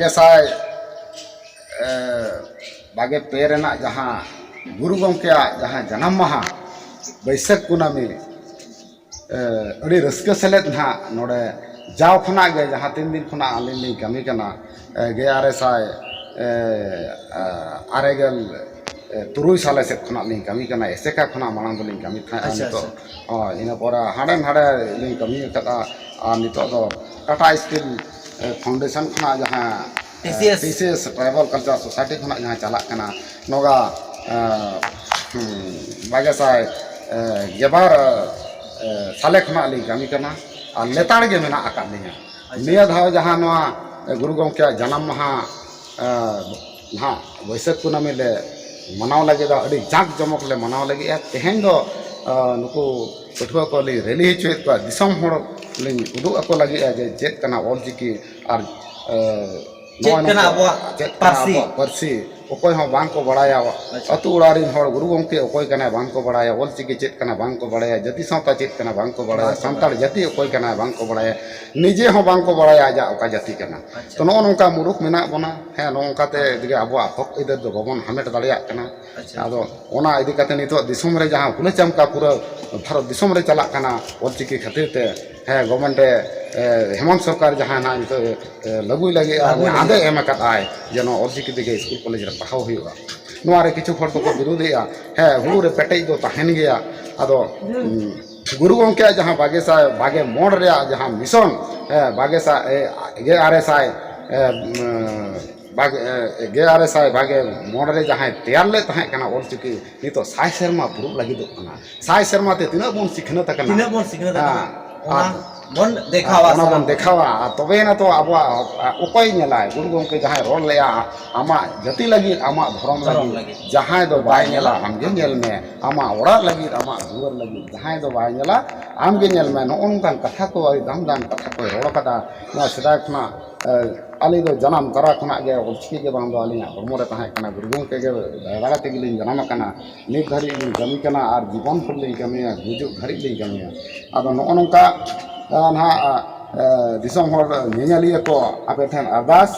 बागे साय बागे पेरेना जहाँ गुरु गंके जहाँ जन्म माहा बैसाख कुनामी अड़ी रस्क सेलेद ना नोडे जाव खना गे जहाँ 3 दिन खना आलिनी कमी कना गे आरे साय आरेगल तुरुई साले से खना लिंग कमी कना एसेका खना मांग दो लिंग कमी था नितो इना पोरा हाडे हाडे लिंग कमी कता नितो दो टाटा स्टील फाउंडेशन खना जहाँ टीसीएस ट्राइबल कल्चर सोसाइटी खना जहाँ चला कना नोगा बागे साय गेबार साले खना लिंग कमी कना और लेताड़ के मेना आका लिंगा निया धाव जहाँ नवा गुरु गंके जन्म माहा हाँ बैसाख कुनामी ले मनाव लगे अड़ी जाक जमक ले मनाव लगे तेहें दो नुकु पठुआ को ली रैली हचुएत को दिसम होड़ लिंग उदुग अको लगे जे चेत कना ऑलचिकी और पारसी अकोय हो बांग को बड़ाया अतु उड़ारिन होड़ गुरु गंके अकोय कना बांग को बड़ाया ऑलचिकी चेत कना बांग को बड़ाया जाति सावता चेत कना बांग को बड़ाया सांताड़ जाति अकोय कना बांग को बड़ाया निजे हो बांग को बड़ाया जा ओका जाति कना तो नो नोंका मुरुख मेना बना है नोंका ते दिगे अबो हक इदर दो बबन हमेट दाड़िया कना आदो ओना इदि कते नितो दिसम रे जहां फुले चमका पूरा भारत दिसम रे चला कना ऑलचिकी खातिर ते है गवर्नमेंट हेमंत सरकार जहां ना नितो लगुई लगे आदे एम कताय जनो ऑलचिकी दिगे स्कूल कॉलेज रे पढ़ाओ हुआ नोआरे किछु फड़ को विरोधिया है हुड़ू रे पेटेज दो तहन गया आदो गुरु गंके जहां बागे मोड़ रे जहां मिशन है बागे सा गे आरे साय गे आरे साय बागे मोड़ रे जहां तैयार ले तहां कना ऑलचिकी नितो साय शर्मा पुरुब लगी दो कना साय शर्मा ते तिना बोन सिखना तकना तिना बोन सिखना तकना मन देखावा तबे ना तो अब उपाय नेलाय गुरु गंके जहां रोड लेया आमा जाति लगी आमा धर्म लगी जहां दो बाय नेला हमगे नेल में आमा ओड़ा लगी आमा दुवर लगी जहां दो बाय नेला आमगे नेल में नो उनकान कथा को दाम कथा को रोड कदा ना सदा खना आली दो जन्म तरा खना गे ऑलचिकी के बांग दो आलिया बमोरे तहां कना गुरु गंके के दादा ते गिलिन जन्म कना नित धरी जमी कना और जीवन फुल कमिया गुजु धरी ले कमिया आदो नो नोंका ना दिसम होड़ नेलिया को आपे ठेन अरदास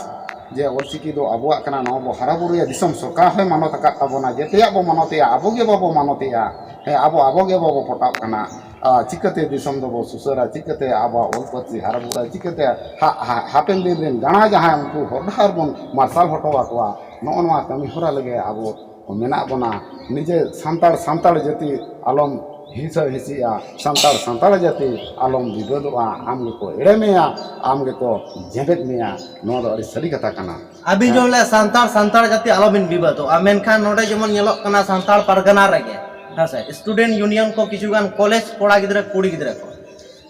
जे ऑलचिकी दो अबुआ कना नो बो हरा बुरुया दिसम सरकार है मानत का तबोना जेतेया बो मानतिया अबोगे बाबो मानतिया है अबोगे बाबो पटाव कना चिकते दिसम दो बो सुसरा चिकते आबा ऑलपति हरा बुरा चिकते हापेन दिन गाना जहां उनको होडहार बन मार्शल हटवा कोआ नो नवा कमी होरा लगे आबो मेना बना निजे सांताड़ जाति आलम हिंसा हिसिया सांताड़ जाति आलम विरोधवा आमगे को एड़े मेया आमगे को जेबेत मेया नो दो अड़ी सरी कथा कना अभी जो ले सांताड़ जाति आलम विवादो मेनखान नोडे जेमन नेलोक कना सांताड़ परगना रेगे हासे स्टूडेंट यूनियन को किछुगान कॉलेज कोड़ा गिदरे कुड़ी गिदरे को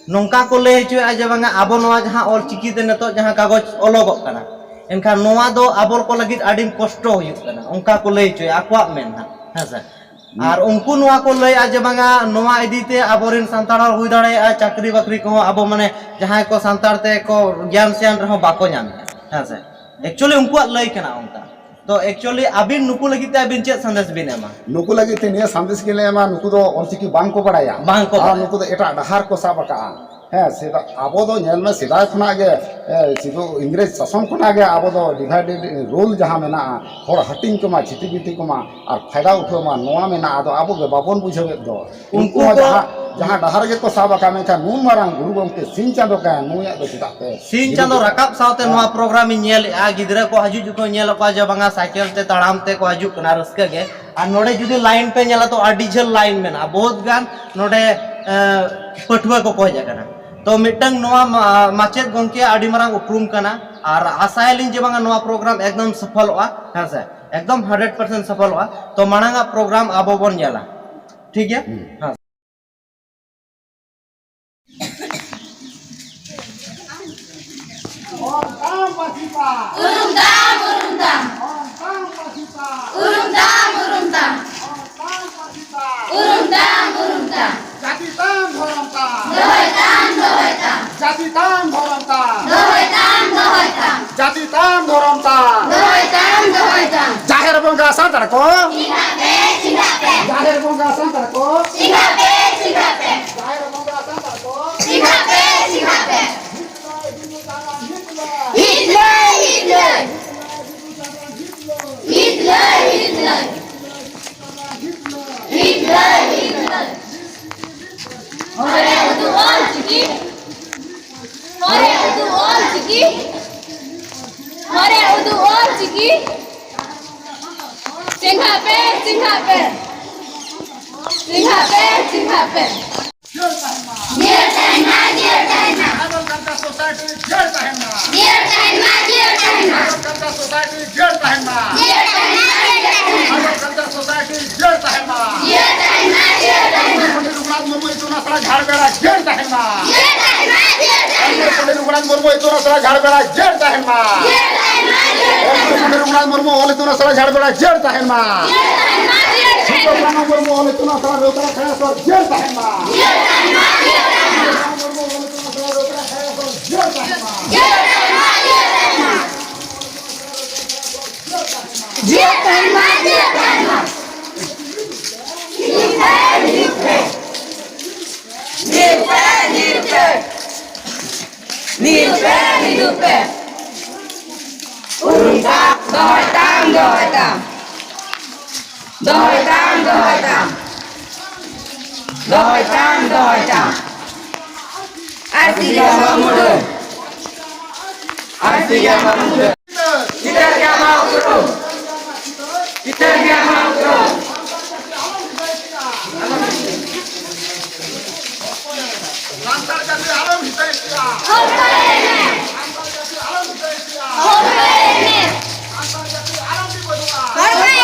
नोंका को ले हचुआ जे बांगा आबो नोआ जहां ऑलचिकी ते नतो जहां कागज ओलोगोक कना एनखान नोआ दो आबोर को लगित आडिम कष्ट हुयुक कना उनका को ले हचुआ आक्वा मेन हासे और उनको नोआ को ले आज बांगा नोआ इदीते आबोरिन सांताड़ हुई दाड़े चाकरी बाकरी को आबो माने जहां को सांताड़ ते को ज्ञान सियान रहो बाको नाम हासे एक्चुअली उनको लई कना उनका तो एक्चुअली अबिन नुकु लगिते अबिन चे संदेश बिन एमा नुकु लगिते ने संदेश के ले एमा नुकु दो ऑलचिकी बांग को बड़ाया नुकु दो एटा डहार को साबका है सीधा आबो दो नेल में सीधा खना गे सीधो इंग्रेज शासन खना गे आबो दो डिवाइडेड रूल जहां मेना होड़ हटिंग को मा छिटी बिटी को मा और फायदा उठो मा नोआ मेना आदो आबो गे बाबन बुझावे दो उनको जहां डहार के को साबका मेका नुन मारांग गुरु गंके सिन चांदो का नुया दो सीधा पे सिन चांदो रकाब सावते नोआ प्रोग्राम नेल आ गिदरे को हजु जुको नेल को जे बांगा साइकिल ते ताड़ाम ते को हजु कना रस्का गे और नोडे जुदी लाइन पे नेला तो आडी झल लाइन मेना बहुत गान नोडे पठुआ को को जगना तो मिटंग नोआ माचेत गंके आडी मारांग उपरुम कना और आशायलिन जे बांगा नोआ प्रोग्राम एकदम सफल होआ हासे एकदम 100% सफल होआ तो मांगा प्रोग्राम आबो बन जाला ठीक है हां जाति ताम धरमता जाहेर बंगा सांताड़ को जाहेर बंगा सांताड़ को जाहेर बंगा सांताड़ को Hitler! chiki. Hore udu all chiki. Hore udu all chiki. Singhape, Singhape. Singhape, Singhape. Dear Tahima, dear Tahima. Agam society dear Tahima. Dear Tahima, dear Tahima. Agam society dear Tahima. Dear Tahima, dear Tahima. Agam society dear Tahima. Dear Tahima, dear Tahima. Pandit Raghunath Murmu Ituna Sara Jharpera dear Tahima. Dear Tahima, dear Tahima. Pandit Raghunath Murmu Ituna Sara Jharpera dear Tahima. Dear Tahima, dear Tahima. Pandit Raghunath Murmu Ol Ituna Sara Jharpera dear Tahima. Dear Tahima, dear Tahima. Raghunath Murmu Ol Ituna Sara Rotara Khayaswar dear Tahima. Dear Tahima, dear Tahima. Murmu Ol Ituna Sara Rotara Khayaswar dear Tahima. Dear Tahima, dear Tahima. Dear Tahima, dear Tahima. Nirupe. Untak dohoitam. Artinya mamudu. Kita nggak mau turun. Lantar Jati Alam Hidayatullah. Hombre. Lantar Jati Alam Hidayatullah. Hombre. Lantar Jati Alam Hidayatullah. Hombre.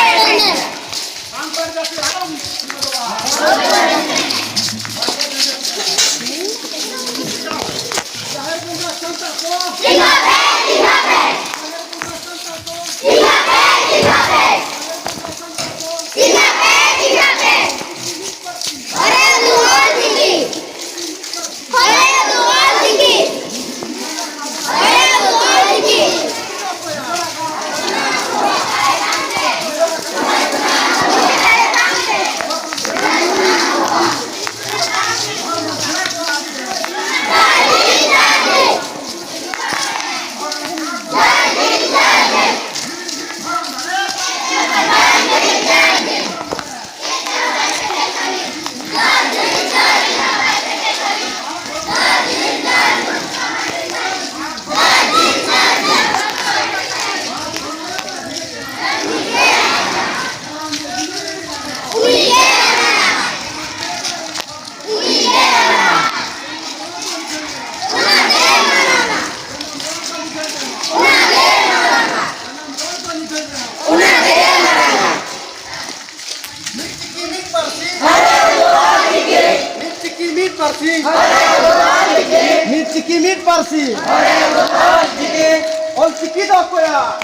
Lantar Jati Alam Hidayatullah. Mit Parsi. Ol Chiki do koya.